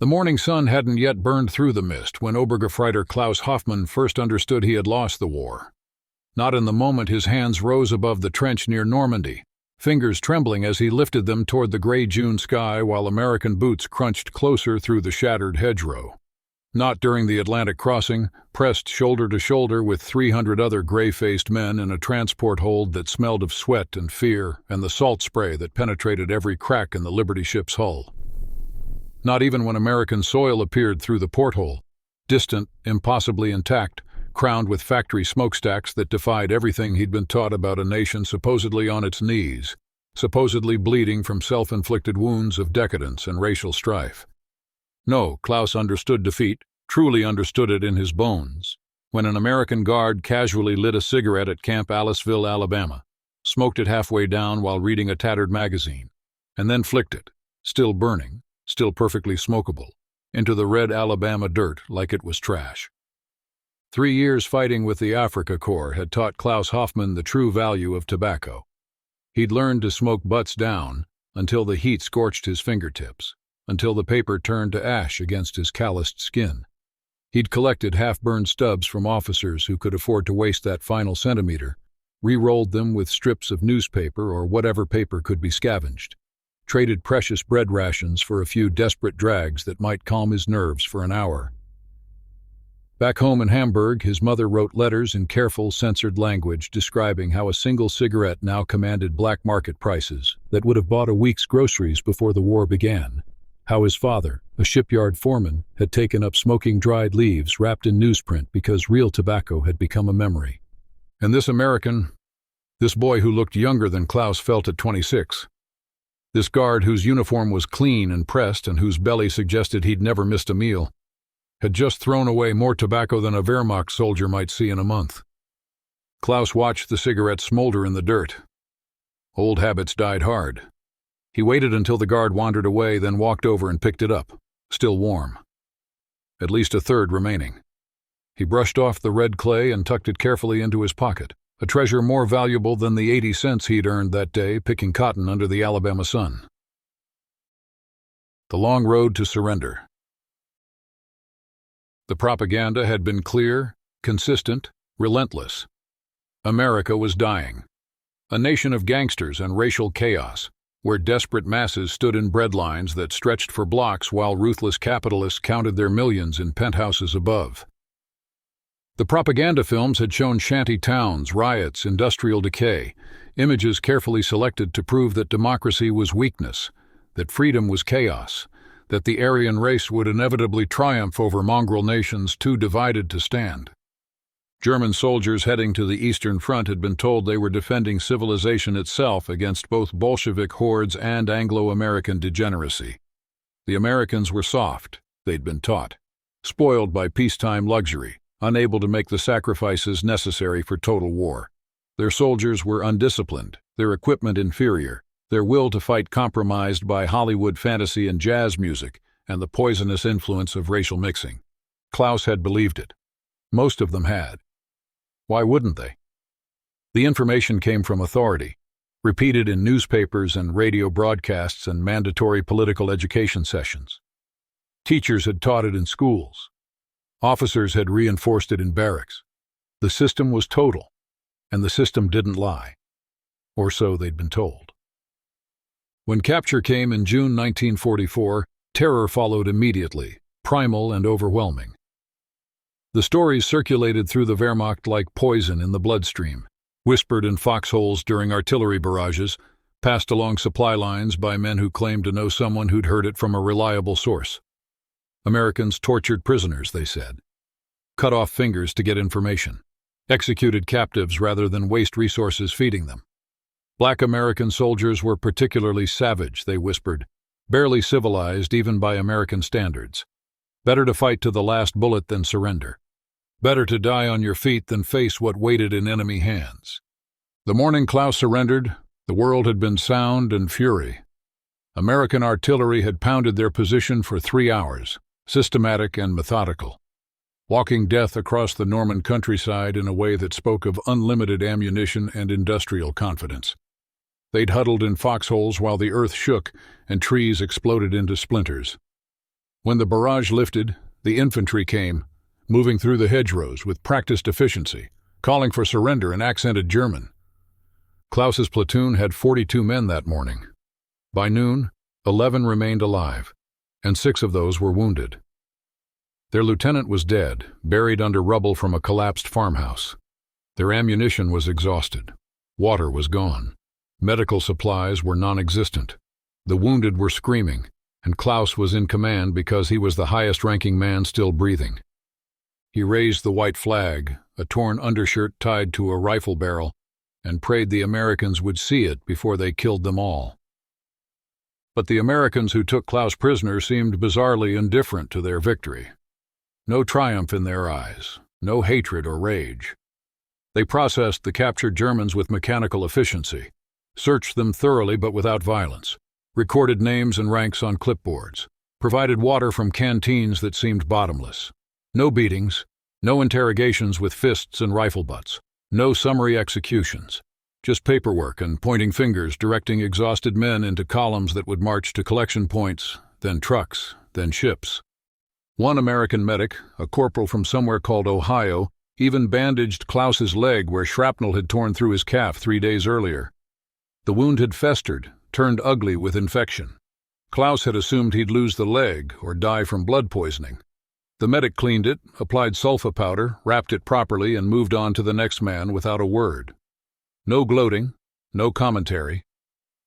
The morning sun hadn't yet burned through the mist when Obergefreiter Klaus Hoffman first understood he had lost the war. Not in the moment his hands rose above the trench near Normandy, fingers trembling as he lifted them toward the gray June sky while American boots crunched closer through the shattered hedgerow. Not during the Atlantic crossing, pressed shoulder to shoulder with 300 other gray-faced men in a transport hold that smelled of sweat and fear and the salt spray that penetrated every crack in the Liberty ship's hull. Not even when American soil appeared through the porthole, distant, impossibly intact, crowned with factory smokestacks that defied everything he'd been taught about a nation supposedly on its knees, supposedly bleeding from self-inflicted wounds of decadence and racial strife. No, Klaus understood defeat, truly understood it in his bones, when an American guard casually lit a cigarette at Camp Aliceville, Alabama, smoked it halfway down while reading a tattered magazine, and then flicked it, still burning, still perfectly smokable, into the red Alabama dirt like it was trash. 3 years fighting with the Africa Corps had taught Klaus Hoffman the true value of tobacco. He'd learned to smoke butts down until the heat scorched his fingertips, until the paper turned to ash against his calloused skin. He'd collected half-burned stubs from officers who could afford to waste that final centimeter, re-rolled them with strips of newspaper or whatever paper could be scavenged, traded precious bread rations for a few desperate drags that might calm his nerves for an hour. Back home in Hamburg, his mother wrote letters in careful, censored language describing how a single cigarette now commanded black market prices that would have bought a week's groceries before the war began, how his father, a shipyard foreman, had taken up smoking dried leaves wrapped in newsprint because real tobacco had become a memory. And this American, this boy who looked younger than Klaus felt at 26, this guard whose uniform was clean and pressed and whose belly suggested he'd never missed a meal, had just thrown away more tobacco than a Wehrmacht soldier might see in a month. Klaus watched the cigarette smolder in the dirt. Old habits died hard. He waited until the guard wandered away, then walked over and picked it up, still warm. At least a third remaining. He brushed off the red clay and tucked it carefully into his pocket, a treasure more valuable than the 80 cents he'd earned that day picking cotton under the Alabama sun. The long road to surrender. The propaganda had been clear, consistent, relentless. America was dying. A nation of gangsters and racial chaos, where desperate masses stood in breadlines that stretched for blocks while ruthless capitalists counted their millions in penthouses above. The propaganda films had shown shanty towns, riots, industrial decay, images carefully selected to prove that democracy was weakness, that freedom was chaos, that the Aryan race would inevitably triumph over mongrel nations too divided to stand. German soldiers heading to the Eastern Front had been told they were defending civilization itself against both Bolshevik hordes and Anglo-American degeneracy. The Americans were soft, they'd been taught, spoiled by peacetime luxury, unable to make the sacrifices necessary for total war. Their soldiers were undisciplined, their equipment inferior, their will to fight compromised by Hollywood fantasy and jazz music and the poisonous influence of racial mixing. Klaus had believed it. Most of them had. Why wouldn't they? The information came from authority, repeated in newspapers and radio broadcasts and mandatory political education sessions. Teachers had taught it in schools. Officers had reinforced it in barracks. The system was total, and the system didn't lie. Or so they'd been told. When capture came in June 1944, terror followed immediately, primal and overwhelming. The stories circulated through the Wehrmacht like poison in the bloodstream, whispered in foxholes during artillery barrages, passed along supply lines by men who claimed to know someone who'd heard it from a reliable source. Americans tortured prisoners, they said. Cut off fingers to get information. Executed captives rather than waste resources feeding them. Black American soldiers were particularly savage, they whispered, barely civilized even by American standards. Better to fight to the last bullet than surrender. Better to die on your feet than face what waited in enemy hands. The morning Klaus surrendered, the world had been sound and fury. American artillery had pounded their position for 3 hours, systematic and methodical, walking death across the Norman countryside in a way that spoke of unlimited ammunition and industrial confidence. They'd huddled in foxholes while the earth shook and trees exploded into splinters. When the barrage lifted, the infantry came, moving through the hedgerows with practiced efficiency, calling for surrender in accented German. Klaus's platoon had 42 men that morning. By noon, 11 remained alive, and 6 of those were wounded. Their lieutenant was dead, buried under rubble from a collapsed farmhouse. Their ammunition was exhausted. Water was gone. Medical supplies were non-existent. The wounded were screaming, and Klaus was in command because he was the highest-ranking man still breathing. He raised the white flag, a torn undershirt tied to a rifle barrel, and prayed the Americans would see it before they killed them all. But the Americans who took Klaus prisoner seemed bizarrely indifferent to their victory. No triumph in their eyes, no hatred or rage. They processed the captured Germans with mechanical efficiency, searched them thoroughly but without violence, recorded names and ranks on clipboards, provided water from canteens that seemed bottomless. No beatings, no interrogations with fists and rifle butts, no summary executions, just paperwork and pointing fingers directing exhausted men into columns that would march to collection points, then trucks, then ships. One American medic, a corporal from somewhere called Ohio, even bandaged Klaus's leg where shrapnel had torn through his calf 3 days earlier. The wound had festered, turned ugly with infection. Klaus had assumed he'd lose the leg or die from blood poisoning. The medic cleaned it, applied sulfa powder, wrapped it properly, and moved on to the next man without a word. No gloating, no commentary.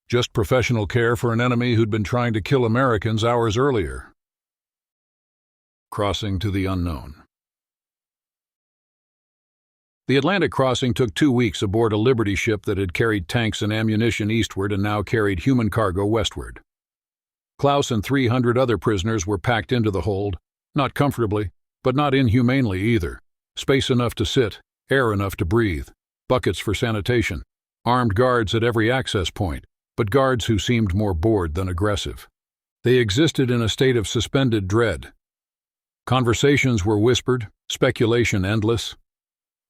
Just professional care for an enemy who'd been trying to kill Americans hours earlier. Crossing to the unknown. The Atlantic crossing took 2 weeks aboard a Liberty ship that had carried tanks and ammunition eastward and now carried human cargo westward. Klaus and 300 other prisoners were packed into the hold, not comfortably, but not inhumanely either. Space enough to sit, air enough to breathe, buckets for sanitation, armed guards at every access point, but guards who seemed more bored than aggressive. They existed in a state of suspended dread. Conversations were whispered, speculation endless.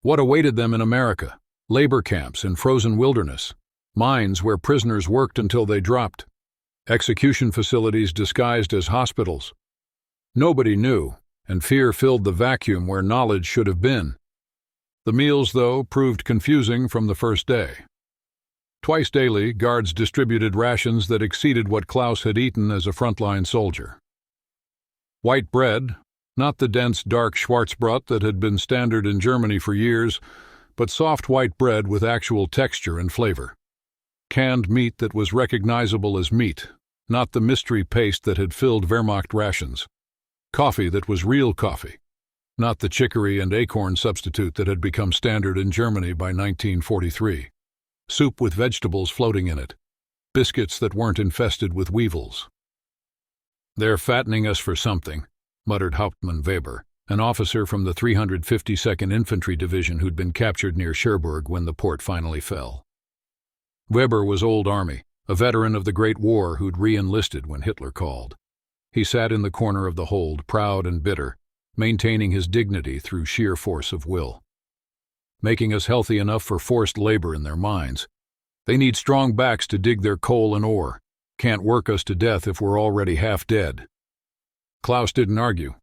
What awaited them in America? Labor camps in frozen wilderness, mines where prisoners worked until they dropped, execution facilities disguised as hospitals. Nobody knew, and fear filled the vacuum where knowledge should have been. The meals, though, proved confusing from the first day. Twice daily, guards distributed rations that exceeded what Klaus had eaten as a frontline soldier. White bread, not the dense, dark Schwarzbrot that had been standard in Germany for years, but soft white bread with actual texture and flavor. Canned meat that was recognizable as meat, not the mystery paste that had filled Wehrmacht rations. Coffee that was real coffee, not the chicory and acorn substitute that had become standard in Germany by 1943. Soup with vegetables floating in it. Biscuits that weren't infested with weevils. "They're fattening us for something," muttered Hauptmann Weber, an officer from the 352nd Infantry Division who'd been captured near Cherbourg when the port finally fell. Weber was old Army, a veteran of the Great War who'd re-enlisted when Hitler called. He sat in the corner of the hold, proud and bitter, maintaining his dignity through sheer force of will. "Making us healthy enough for forced labor in their mines. They need strong backs to dig their coal and ore. Can't work us to death if we're already half dead." Klaus didn't argue,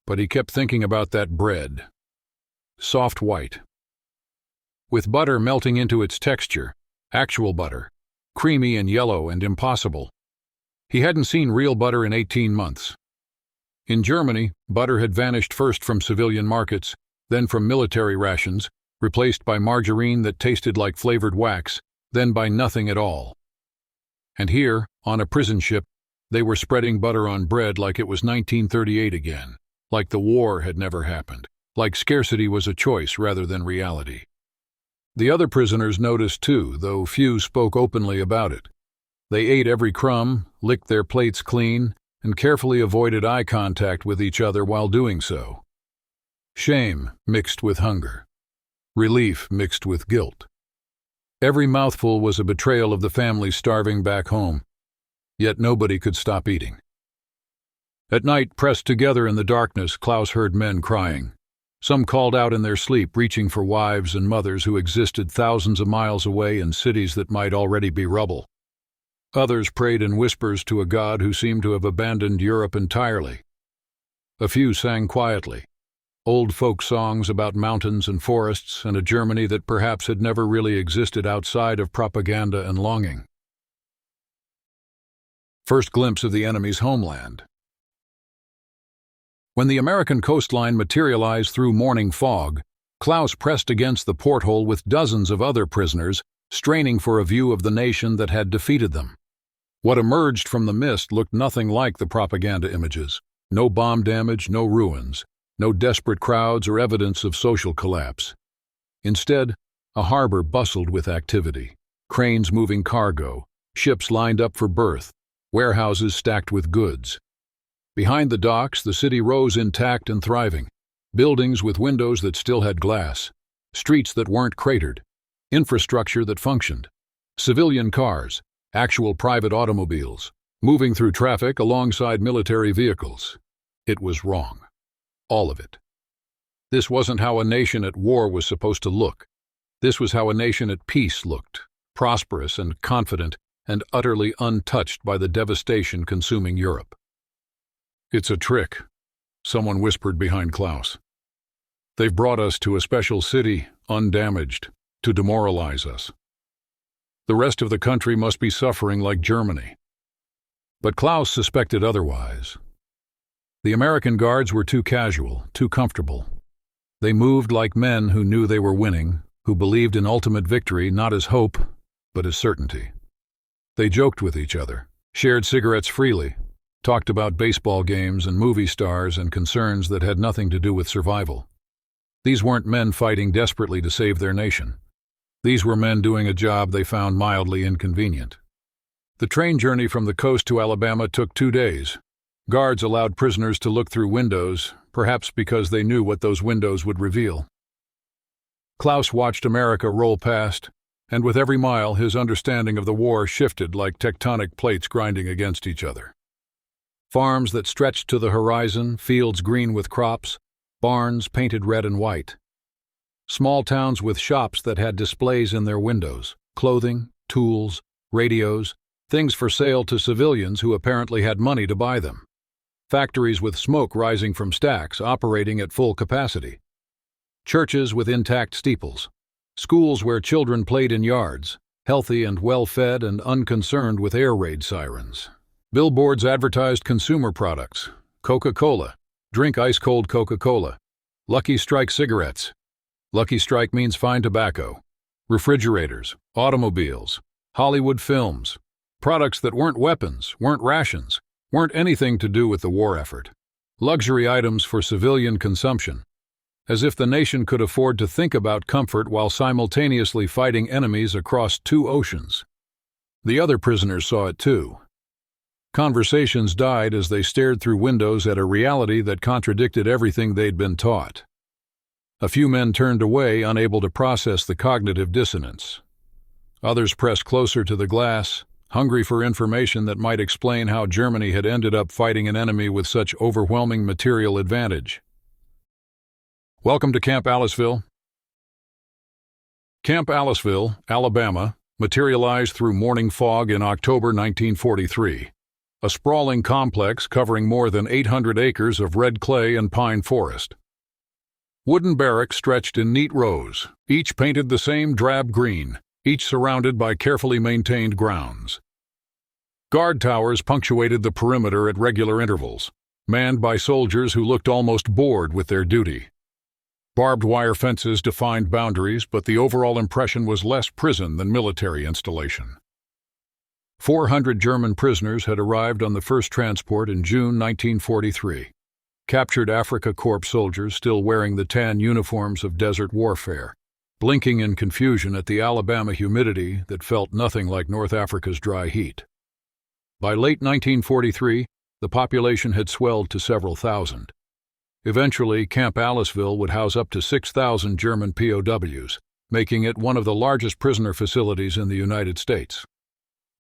but he kept thinking about that bread. Soft white, with butter melting into its texture, actual butter, creamy and yellow and impossible. He hadn't seen real butter in 18 months. In Germany, butter had vanished first from civilian markets, then from military rations, replaced by margarine that tasted like flavored wax, then by nothing at all. And here, on a prison ship, they were spreading butter on bread like it was 1938 again, like the war had never happened, like scarcity was a choice rather than reality. The other prisoners noticed too, though few spoke openly about it. They ate every crumb, licked their plates clean, and carefully avoided eye contact with each other while doing so. Shame mixed with hunger. Relief mixed with guilt. Every mouthful was a betrayal of the family starving back home, yet nobody could stop eating. At night, pressed together in the darkness, Klaus heard men crying. Some called out in their sleep, reaching for wives and mothers who existed thousands of miles away in cities that might already be rubble. Others prayed in whispers to a god who seemed to have abandoned Europe entirely. A few sang quietly, old folk songs about mountains and forests and a Germany that perhaps had never really existed outside of propaganda and longing. First glimpse of the enemy's homeland. When the American coastline materialized through morning fog, Klaus pressed against the porthole with dozens of other prisoners, straining for a view of the nation that had defeated them. What emerged from the mist looked nothing like the propaganda images. No bomb damage, no ruins, no desperate crowds or evidence of social collapse. Instead, a harbor bustled with activity, cranes moving cargo, ships lined up for berth, warehouses stacked with goods. Behind the docks, the city rose intact and thriving, buildings with windows that still had glass, streets that weren't cratered, infrastructure that functioned, civilian cars, actual private automobiles, moving through traffic alongside military vehicles. It was wrong. All of it. This wasn't how a nation at war was supposed to look. This was how a nation at peace looked, prosperous and confident and utterly untouched by the devastation consuming Europe. "It's a trick," someone whispered behind Klaus. "They've brought us to a special city, undamaged, to demoralize us. The rest of the country must be suffering like Germany." But Klaus suspected otherwise. The American guards were too casual, too comfortable. They moved like men who knew they were winning, who believed in ultimate victory not as hope, but as certainty. They joked with each other, shared cigarettes freely, talked about baseball games and movie stars and concerns that had nothing to do with survival. These weren't men fighting desperately to save their nation. These were men doing a job they found mildly inconvenient. The train journey from the coast to Alabama took 2 days. Guards allowed prisoners to look through windows, perhaps because they knew what those windows would reveal. Klaus watched America roll past, and with every mile his understanding of the war shifted like tectonic plates grinding against each other. Farms that stretched to the horizon, fields green with crops, barns painted red and white. Small towns with shops that had displays in their windows, clothing, tools, radios, things for sale to civilians who apparently had money to buy them. Factories with smoke rising from stacks operating at full capacity. Churches with intact steeples. Schools where children played in yards, healthy and well-fed and unconcerned with air raid sirens. Billboards advertised consumer products. Coca-Cola. Drink ice-cold Coca-Cola. Lucky Strike cigarettes. Lucky Strike means fine tobacco. Refrigerators, automobiles, Hollywood films. Products that weren't weapons, weren't rations, weren't anything to do with the war effort. Luxury items for civilian consumption. As if the nation could afford to think about comfort while simultaneously fighting enemies across 2 oceans. The other prisoners saw it too. Conversations died as they stared through windows at a reality that contradicted everything they'd been taught. A few men turned away, unable to process the cognitive dissonance. Others pressed closer to the glass, hungry for information that might explain how Germany had ended up fighting an enemy with such overwhelming material advantage. Welcome to Camp Aliceville. Camp Aliceville, Alabama, materialized through morning fog in October 1943. A sprawling complex covering more than 800 acres of red clay and pine forest. Wooden barracks stretched in neat rows, each painted the same drab green, each surrounded by carefully maintained grounds. Guard towers punctuated the perimeter at regular intervals, manned by soldiers who looked almost bored with their duty. Barbed wire fences defined boundaries, but the overall impression was less prison than military installation. 400 German prisoners had arrived on the first transport in June 1943. Captured Afrika Korps soldiers still wearing the tan uniforms of desert warfare, blinking in confusion at the Alabama humidity that felt nothing like North Africa's dry heat. By late 1943, the population had swelled to several thousand. Eventually, Camp Aliceville would house up to 6,000 German POWs, making it one of the largest prisoner facilities in the United States.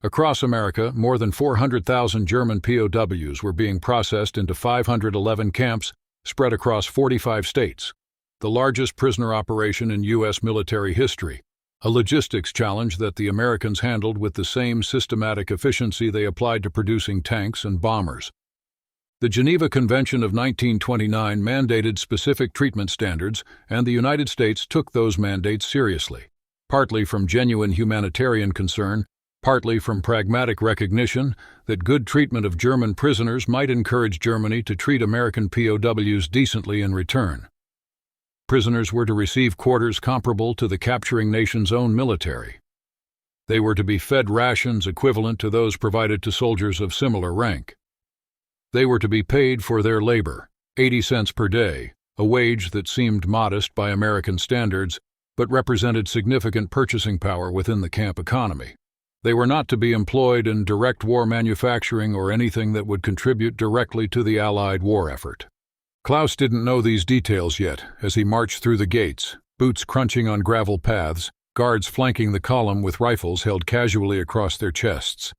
Across America, more than 400,000 German POWs were being processed into 511 camps spread across 45 states, the largest prisoner operation in U.S. military history, a logistics challenge that the Americans handled with the same systematic efficiency they applied to producing tanks and bombers. The Geneva Convention of 1929 mandated specific treatment standards, and the United States took those mandates seriously, partly from genuine humanitarian concern, partly from pragmatic recognition that good treatment of German prisoners might encourage Germany to treat American POWs decently in return. Prisoners were to receive quarters comparable to the capturing nation's own military. They were to be fed rations equivalent to those provided to soldiers of similar rank. They were to be paid for their labor, 80 cents per day, a wage that seemed modest by American standards, but represented significant purchasing power within the camp economy. They were not to be employed in direct war manufacturing or anything that would contribute directly to the Allied war effort. Klaus didn't know these details yet as he marched through the gates, boots crunching on gravel paths, guards flanking the column with rifles held casually across their chests.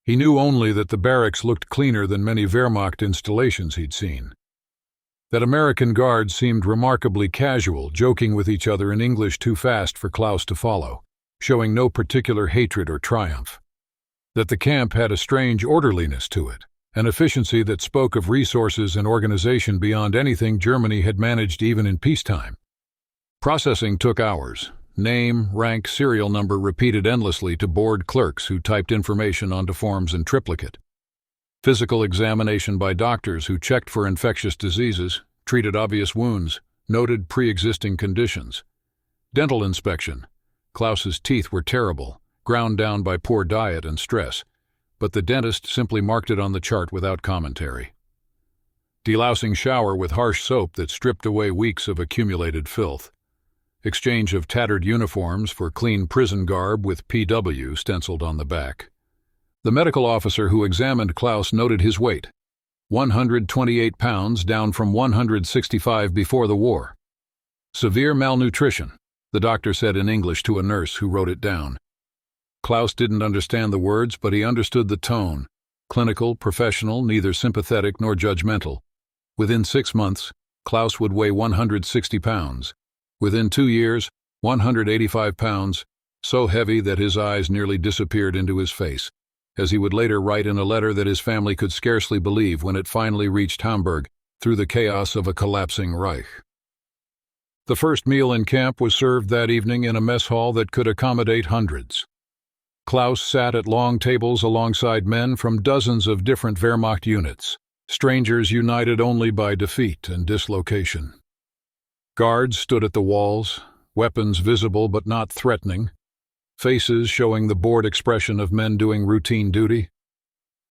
He knew only that the barracks looked cleaner than many Wehrmacht installations he'd seen. That American guards seemed remarkably casual, joking with each other in English too fast for Klaus to follow, showing no particular hatred or triumph. That the camp had a strange orderliness to it, an efficiency that spoke of resources and organization beyond anything Germany had managed even in peacetime. Processing took hours. Name, rank, serial number repeated endlessly to bored clerks who typed information onto forms in triplicate. Physical examination by doctors who checked for infectious diseases, treated obvious wounds, noted pre-existing conditions. Dental inspection. Klaus's teeth were terrible, ground down by poor diet and stress, but the dentist simply marked it on the chart without commentary. Delousing shower with harsh soap that stripped away weeks of accumulated filth. Exchange of tattered uniforms for clean prison garb with PW stenciled on the back. The medical officer who examined Klaus noted his weight, 128 pounds down from 165 before the war. Severe malnutrition, the doctor said in English to a nurse who wrote it down. Klaus didn't understand the words, but he understood the tone, clinical, professional, neither sympathetic nor judgmental. Within 6 months, Klaus would weigh 160 pounds. Within 2 years, 185 pounds, so heavy that his eyes nearly disappeared into his face, as he would later write in a letter that his family could scarcely believe when it finally reached Hamburg through the chaos of a collapsing Reich. The first meal in camp was served that evening in a mess hall that could accommodate hundreds. Klaus sat at long tables alongside men from dozens of different Wehrmacht units, strangers united only by defeat and dislocation. Guards stood at the walls, weapons visible but not threatening, faces showing the bored expression of men doing routine duty.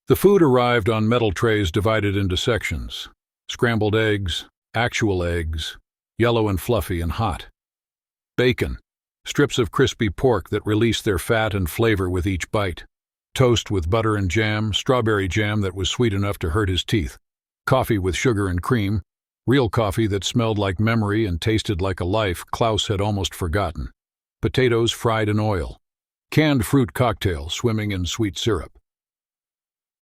The food arrived on metal trays divided into sections: scrambled eggs, actual eggs, yellow and fluffy and hot. Bacon, strips of crispy pork that released their fat and flavor with each bite. Toast with butter and jam, strawberry jam that was sweet enough to hurt his teeth. Coffee with sugar and cream. Real coffee that smelled like memory and tasted like a life Klaus had almost forgotten. Potatoes fried in oil. Canned fruit cocktail swimming in sweet syrup.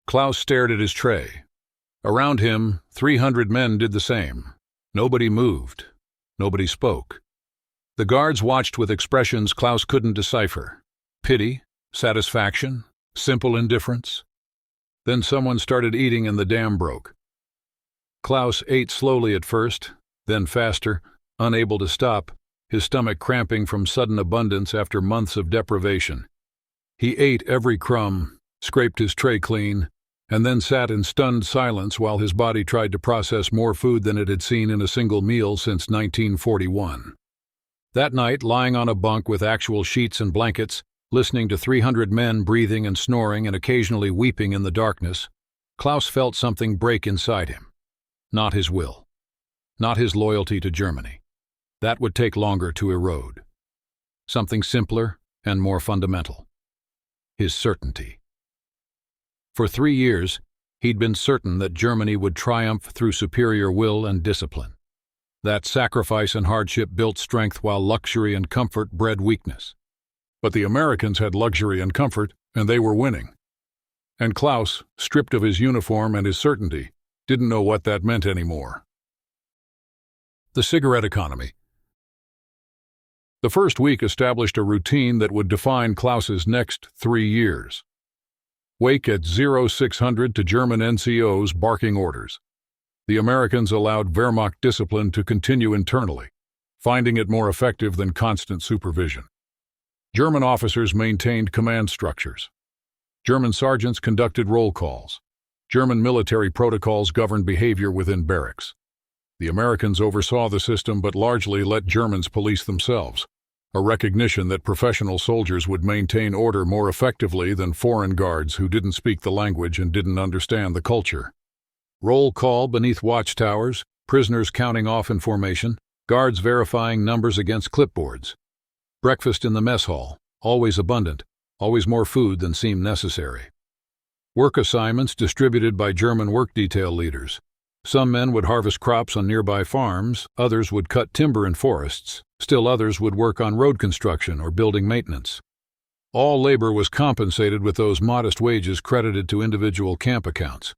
Klaus stared at his tray. Around him, 300 men did the same. Nobody moved. Nobody spoke. The guards watched with expressions Klaus couldn't decipher. Pity, satisfaction, simple indifference. Then someone started eating and the dam broke. Klaus ate slowly at first, then faster, unable to stop, his stomach cramping from sudden abundance after months of deprivation. He ate every crumb, scraped his tray clean, and then sat in stunned silence while his body tried to process more food than it had seen in a single meal since 1941. That night, lying on a bunk with actual sheets and blankets, listening to 300 men breathing and snoring and occasionally weeping in the darkness, Klaus felt something break inside him. Not his will. Not his loyalty to Germany. That would take longer to erode. Something simpler and more fundamental. His certainty. For 3 years, he'd been certain that Germany would triumph through superior will and discipline. That sacrifice and hardship built strength while luxury and comfort bred weakness. But the Americans had luxury and comfort, and they were winning. And Klaus, stripped of his uniform and his certainty, didn't know what that meant anymore. The cigarette economy. The first week established a routine that would define Klaus's next 3 years. Wake at 0600 to German NCOs barking orders. The Americans allowed Wehrmacht discipline to continue internally, finding it more effective than constant supervision. German officers maintained command structures. German sergeants conducted roll calls. German military protocols governed behavior within barracks. The Americans oversaw the system but largely let Germans police themselves, a recognition that professional soldiers would maintain order more effectively than foreign guards who didn't speak the language and didn't understand the culture. Roll call beneath watchtowers, prisoners counting off in formation, guards verifying numbers against clipboards. Breakfast in the mess hall, always abundant, always more food than seemed necessary. Work assignments distributed by German work detail leaders. Some men would harvest crops on nearby farms, others would cut timber in forests, still others would work on road construction or building maintenance. All labor was compensated with those modest wages credited to individual camp accounts.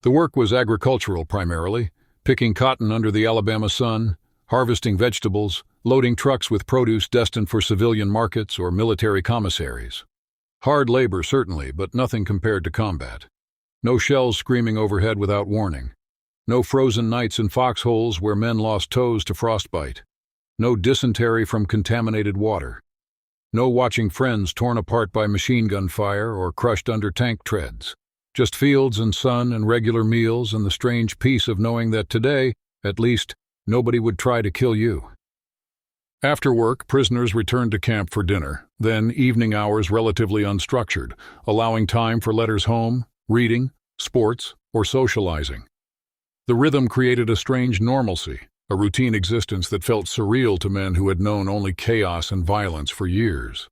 The work was agricultural primarily, picking cotton under the Alabama sun, harvesting vegetables, loading trucks with produce destined for civilian markets or military commissaries. Hard labor certainly, but nothing compared to combat. No shells screaming overhead without warning. No frozen nights in foxholes where men lost toes to frostbite. No dysentery from contaminated water. No watching friends torn apart by machine gun fire or crushed under tank treads. Just fields and sun and regular meals and the strange peace of knowing that today, at least, nobody would try to kill you. After work, prisoners returned to camp for dinner, then evening hours relatively unstructured, allowing time for letters home, reading, sports, or socializing. The rhythm created a strange normalcy, a routine existence that felt surreal to men who had known only chaos and violence for years.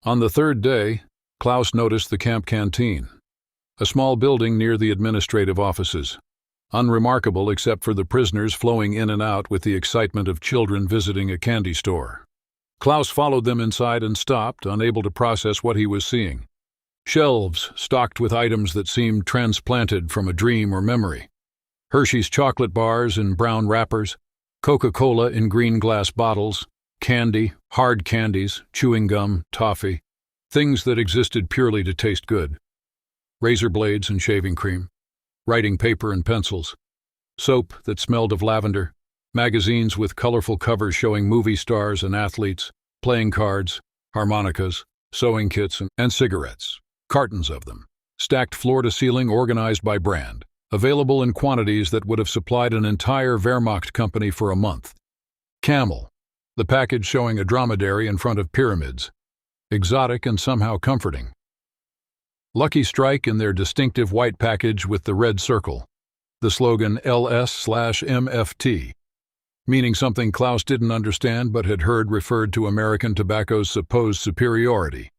On the third day, Klaus noticed the camp canteen, a small building near the administrative offices, unremarkable except for the prisoners flowing in and out with the excitement of children visiting a candy store. Klaus followed them inside and stopped, unable to process what he was seeing. Shelves stocked with items that seemed transplanted from a dream or memory. Hershey's chocolate bars in brown wrappers, Coca-Cola in green glass bottles, candy, hard candies, chewing gum, toffee, things that existed purely to taste good. Razor blades and shaving cream, writing paper and pencils, soap that smelled of lavender, magazines with colorful covers showing movie stars and athletes, playing cards, harmonicas, sewing kits, and cigarettes, cartons of them, stacked floor to ceiling, organized by brand, available in quantities that would have supplied an entire Wehrmacht company for a month. Camel, the package showing a dromedary in front of pyramids, exotic and somehow comforting. Lucky Strike in their distinctive white package with the red circle, the slogan LS/MFT, meaning something Klaus didn't understand but had heard referred to American tobacco's supposed superiority.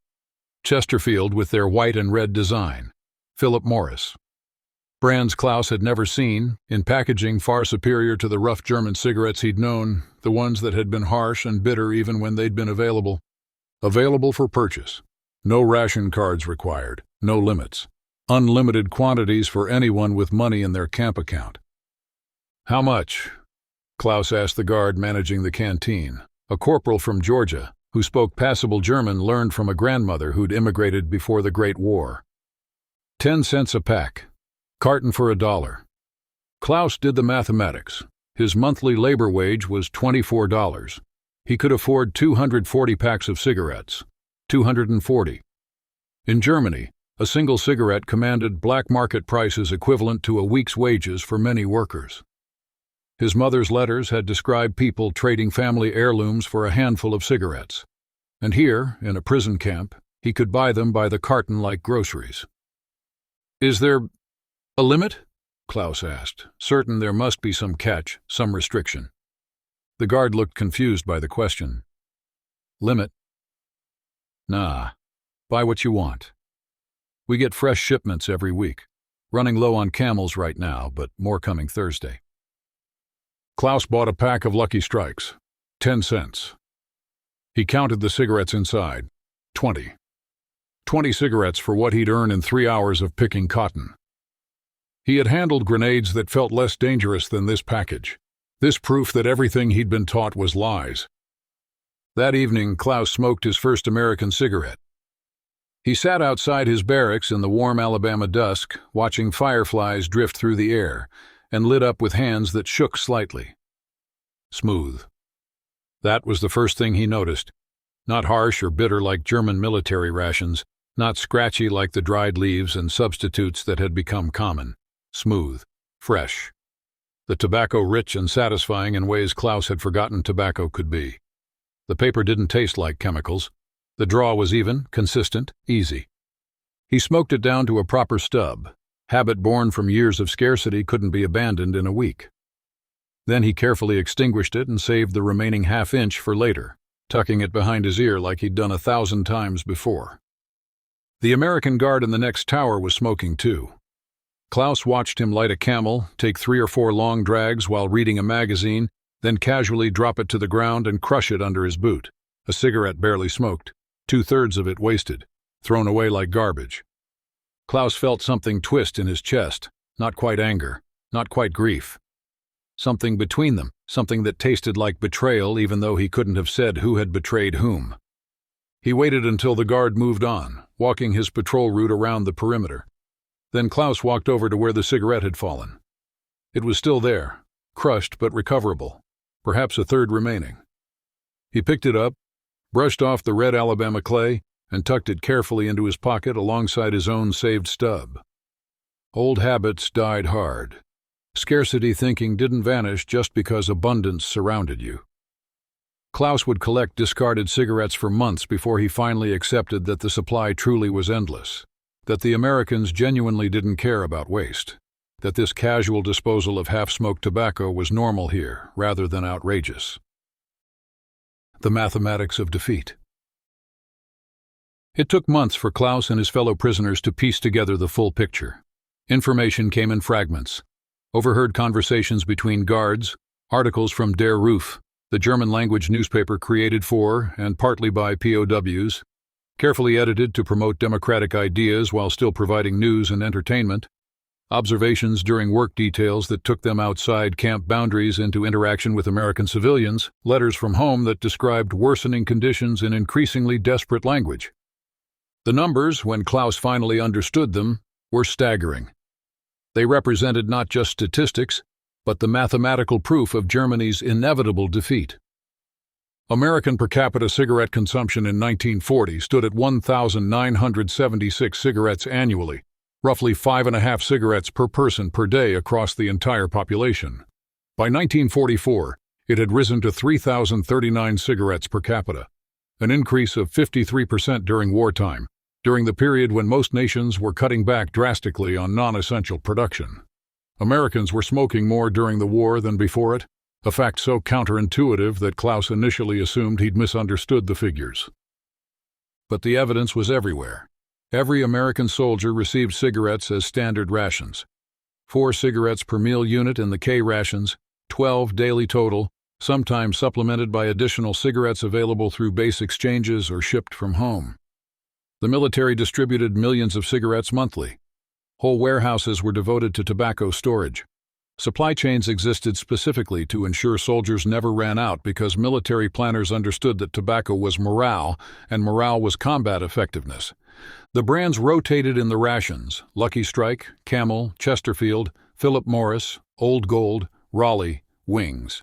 Chesterfield with their white and red design, Philip Morris. Brands Klaus had never seen, in packaging far superior to the rough German cigarettes he'd known, the ones that had been harsh and bitter even when they'd been available. Available for purchase. No ration cards required, no limits. Unlimited quantities for anyone with money in their camp account. "How much?" Klaus asked the guard managing the canteen, a corporal from Georgia, who spoke passable German learned from a grandmother who'd immigrated before the Great War. 10 cents a pack. Carton for $1. Klaus did the mathematics. His monthly labor wage was $24. He could afford 240 packs of cigarettes. 240. In Germany, a single cigarette commanded black market prices equivalent to a week's wages for many workers. His mother's letters had described people trading family heirlooms for a handful of cigarettes. And here, in a prison camp, he could buy them by the carton like groceries. "Is there a limit?" Klaus asked, certain there must be some catch, some restriction. The guard looked confused by the question. "Limit? Nah. Buy what you want. We get fresh shipments every week. Running low on Camels right now, but more coming Thursday." Klaus bought a pack of Lucky Strikes. 10 cents. He counted the cigarettes inside. 20. 20 cigarettes for what he'd earn in 3 hours of picking cotton. He had handled grenades that felt less dangerous than this package. This proof that everything he'd been taught was lies. That evening, Klaus smoked his first American cigarette. He sat outside his barracks in the warm Alabama dusk, watching fireflies drift through the air, and lit up with hands that shook slightly. Smooth. That was the first thing he noticed. Not harsh or bitter like German military rations, not scratchy like the dried leaves and substitutes that had become common. Smooth. Fresh. The tobacco rich and satisfying in ways Klaus had forgotten tobacco could be. The paper didn't taste like chemicals. The draw was even, consistent, easy. He smoked it down to a proper stub. Habit born from years of scarcity couldn't be abandoned in a week. Then he carefully extinguished it and saved the remaining half-inch for later, tucking it behind his ear like he'd done 1,000 times before. The American guard in the next tower was smoking too. Klaus watched him light a Camel, take 3 or 4 long drags while reading a magazine, then casually drop it to the ground and crush it under his boot. A cigarette barely smoked, 2/3 of it wasted, thrown away like garbage. Klaus felt something twist in his chest, not quite anger, not quite grief. Something between them, something that tasted like betrayal even though he couldn't have said who had betrayed whom. He waited until the guard moved on, walking his patrol route around the perimeter. Then Klaus walked over to where the cigarette had fallen. It was still there, crushed but recoverable, perhaps a third remaining. He picked it up, brushed off the red Alabama clay, and tucked it carefully into his pocket alongside his own saved stub. Old habits died hard. Scarcity thinking didn't vanish just because abundance surrounded you. Klaus would collect discarded cigarettes for months before he finally accepted that the supply truly was endless, that the Americans genuinely didn't care about waste, that this casual disposal of half-smoked tobacco was normal here rather than outrageous. The mathematics of defeat. It took months for Klaus and his fellow prisoners to piece together the full picture. Information came in fragments. Overheard conversations between guards, articles from Der Ruf, the German-language newspaper created for and partly by POWs, carefully edited to promote democratic ideas while still providing news and entertainment, observations during work details that took them outside camp boundaries into interaction with American civilians, letters from home that described worsening conditions in increasingly desperate language. The numbers, when Klaus finally understood them, were staggering. They represented not just statistics, but the mathematical proof of Germany's inevitable defeat. American per capita cigarette consumption in 1940 stood at 1,976 cigarettes annually, roughly 5.5 cigarettes per person per day across the entire population. By 1944, it had risen to 3,039 cigarettes per capita, an increase of 53% during wartime, during the period when most nations were cutting back drastically on non-essential production. Americans were smoking more during the war than before it, a fact so counterintuitive that Klaus initially assumed he'd misunderstood the figures. But the evidence was everywhere. Every American soldier received cigarettes as standard rations. 4 cigarettes per meal unit in the K rations, 12 daily total, sometimes supplemented by additional cigarettes available through base exchanges or shipped from home. The military distributed millions of cigarettes monthly. Whole warehouses were devoted to tobacco storage. Supply chains existed specifically to ensure soldiers never ran out because military planners understood that tobacco was morale, and morale was combat effectiveness. The brands rotated in the rations: Lucky Strike, Camel, Chesterfield, Philip Morris, Old Gold, Raleigh, Wings.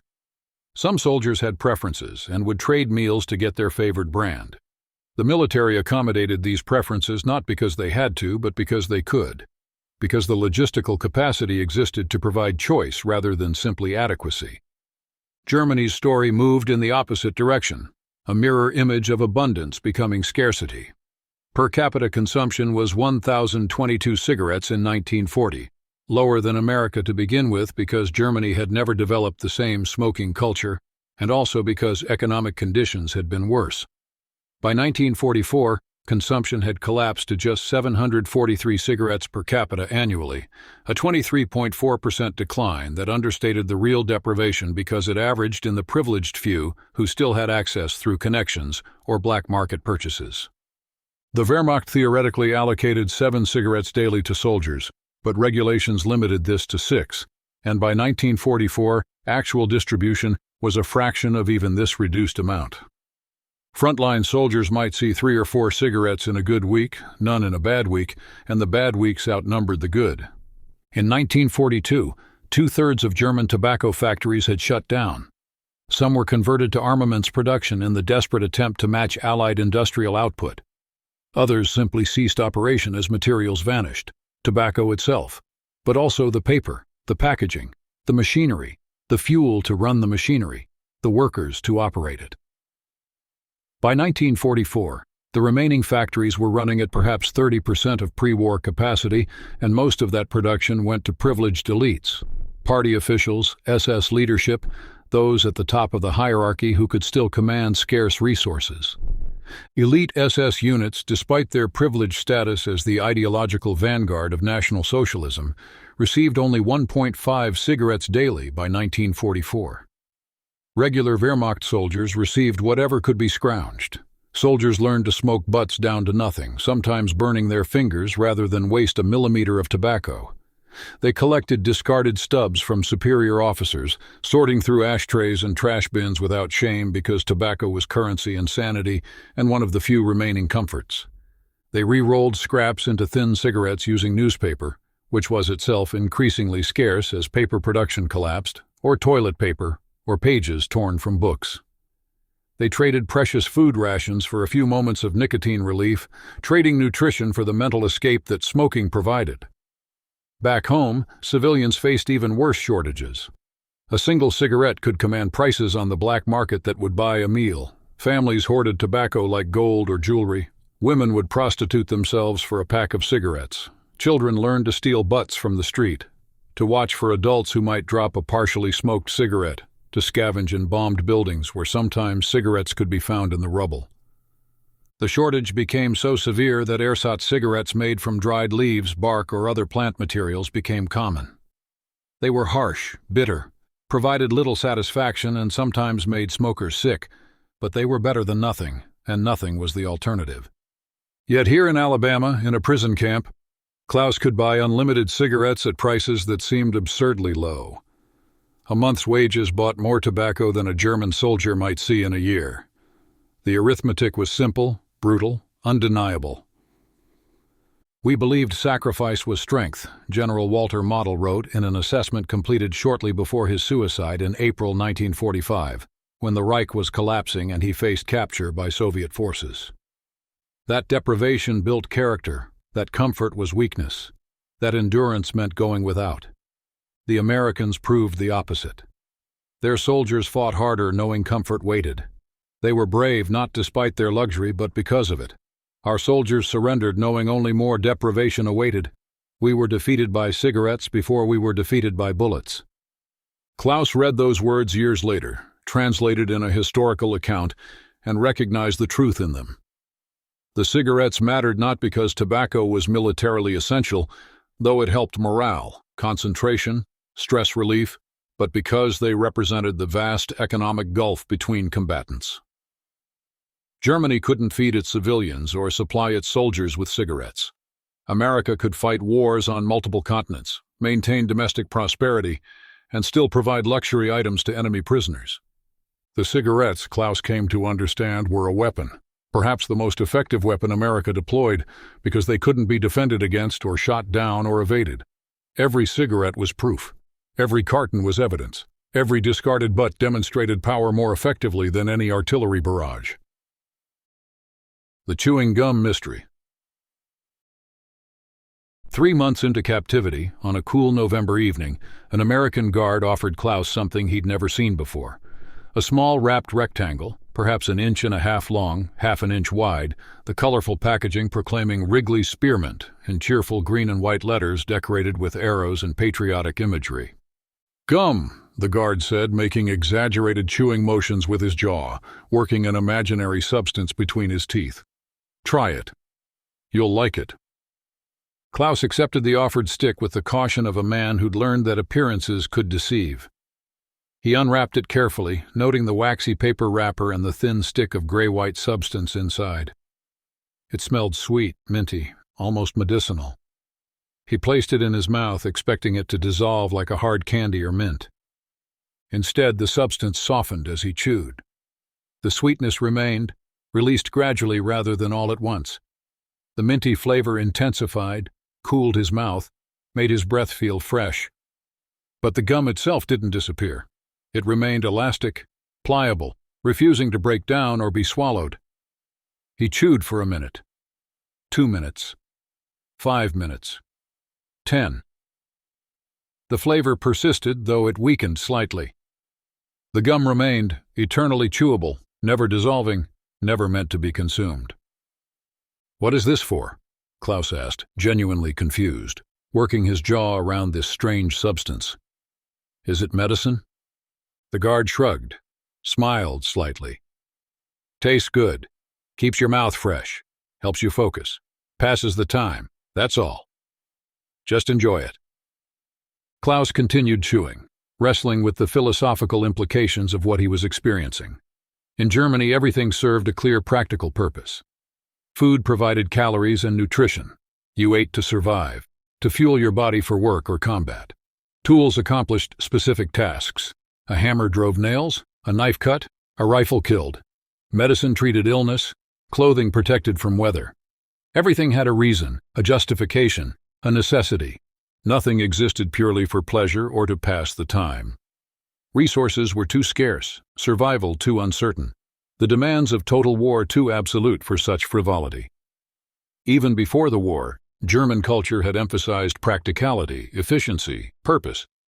Some soldiers had preferences and would trade meals to get their favored brand. The military accommodated these preferences not because they had to, but because they could, because the logistical capacity existed to provide choice rather than simply adequacy. Germany's story moved in the opposite direction, a mirror image of abundance becoming scarcity. Per capita consumption was 1,022 cigarettes in 1940, lower than America to begin with because Germany had never developed the same smoking culture, and also because economic conditions had been worse. By 1944, consumption had collapsed to just 743 cigarettes per capita annually, a 23.4% decline that understated the real deprivation because it averaged in the privileged few who still had access through connections or black market purchases. The Wehrmacht theoretically allocated 7 cigarettes daily to soldiers, but regulations limited this to 6, and by 1944, actual distribution was a fraction of even this reduced amount. Frontline soldiers might see 3 or 4 cigarettes in a good week, none in a bad week, and the bad weeks outnumbered the good. In 1942, 2/3 of German tobacco factories had shut down. Some were converted to armaments production in the desperate attempt to match Allied industrial output. Others simply ceased operation as materials vanished, tobacco itself, but also the paper, the packaging, the machinery, the fuel to run the machinery, the workers to operate it. By 1944, the remaining factories were running at perhaps 30% of pre-war capacity, and most of that production went to privileged elites, party officials, SS leadership, those at the top of the hierarchy who could still command scarce resources. Elite SS units, despite their privileged status as the ideological vanguard of National Socialism, received only 1.5 cigarettes daily by 1944. Regular Wehrmacht soldiers received whatever could be scrounged. Soldiers learned to smoke butts down to nothing, sometimes burning their fingers rather than waste a millimeter of tobacco. They collected discarded stubs from superior officers, sorting through ashtrays and trash bins without shame because tobacco was currency and sanity and one of the few remaining comforts. They re-rolled scraps into thin cigarettes using newspaper, which was itself increasingly scarce as paper production collapsed, or toilet paper, or pages torn from books. They traded precious food rations for a few moments of nicotine relief, trading nutrition for the mental escape that smoking provided. Back home, civilians faced even worse shortages. A single cigarette could command prices on the black market that would buy a meal. Families hoarded tobacco like gold or jewelry. Women would prostitute themselves for a pack of cigarettes. Children learned to steal butts from the street, to watch for adults who might drop a partially smoked cigarette, to scavenge in bombed buildings where sometimes cigarettes could be found in the rubble. The shortage became so severe that ersatz cigarettes made from dried leaves, bark, or other plant materials became common. They were harsh, bitter, provided little satisfaction, and sometimes made smokers sick, but they were better than nothing, and nothing was the alternative. Yet here in Alabama, in a prison camp, Klaus could buy unlimited cigarettes at prices that seemed absurdly low. A month's wages bought more tobacco than a German soldier might see in a year. The arithmetic was simple, brutal, undeniable. "We believed sacrifice was strength," General Walter Model wrote in an assessment completed shortly before his suicide in April 1945, when the Reich was collapsing and he faced capture by Soviet forces. That deprivation built character, that comfort was weakness, that endurance meant going without. The Americans proved the opposite. Their soldiers fought harder knowing comfort waited. They were brave not despite their luxury but because of it. Our soldiers surrendered knowing only more deprivation awaited. We were defeated by cigarettes before we were defeated by bullets. Klaus read those words years later, translated in a historical account, and recognized the truth in them. The cigarettes mattered not because tobacco was militarily essential, though it helped morale, concentration, stress relief, but because they represented the vast economic gulf between combatants. Germany couldn't feed its civilians or supply its soldiers with cigarettes. America could fight wars on multiple continents, maintain domestic prosperity, and still provide luxury items to enemy prisoners. The cigarettes, Klaus came to understand, were a weapon, perhaps the most effective weapon America deployed, because they couldn't be defended against or shot down or evaded. Every cigarette was proof. Every carton was evidence. Every discarded butt demonstrated power more effectively than any artillery barrage. The chewing gum mystery. 3 months into captivity, on a cool November evening, an American guard offered Klaus something he'd never seen before. A small wrapped rectangle, perhaps 1.5 inches long, half an inch wide, the colorful packaging proclaiming Wrigley Spearmint in cheerful green and white letters decorated with arrows and patriotic imagery. "Gum," the guard said, making exaggerated chewing motions with his jaw, working an imaginary substance between his teeth. "Try it. You'll like it." Klaus accepted the offered stick with the caution of a man who'd learned that appearances could deceive. He unwrapped it carefully, noting the waxy paper wrapper and the thin stick of gray-white substance inside. It smelled sweet, minty, almost medicinal. He placed it in his mouth, expecting it to dissolve like a hard candy or mint. Instead, the substance softened as he chewed. The sweetness remained, released gradually rather than all at once. The minty flavor intensified, cooled his mouth, made his breath feel fresh. But the gum itself didn't disappear. It remained elastic, pliable, refusing to break down or be swallowed. He chewed for a minute, 2 minutes, 5 minutes, 10. The flavor persisted, though it weakened slightly. The gum remained, eternally chewable, never dissolving, never meant to be consumed. "What is this for?" Klaus asked, genuinely confused, working his jaw around this strange substance. "Is it medicine?" The guard shrugged, smiled slightly. "Tastes good. Keeps your mouth fresh. Helps you focus. Passes the time. That's all. Just enjoy it." Klaus continued chewing, wrestling with the philosophical implications of what he was experiencing. In Germany, everything served a clear practical purpose. Food provided calories and nutrition. You ate to survive, to fuel your body for work or combat. Tools accomplished specific tasks. A hammer drove nails, a knife cut, a rifle killed. Medicine treated illness, clothing protected from weather. Everything had a reason, a justification, a necessity. Nothing existed purely for pleasure or to pass the time. Resources were too scarce, survival too uncertain, the demands of total war too absolute for such frivolity. Even before the war, German culture had emphasized practicality, efficiency, purpose,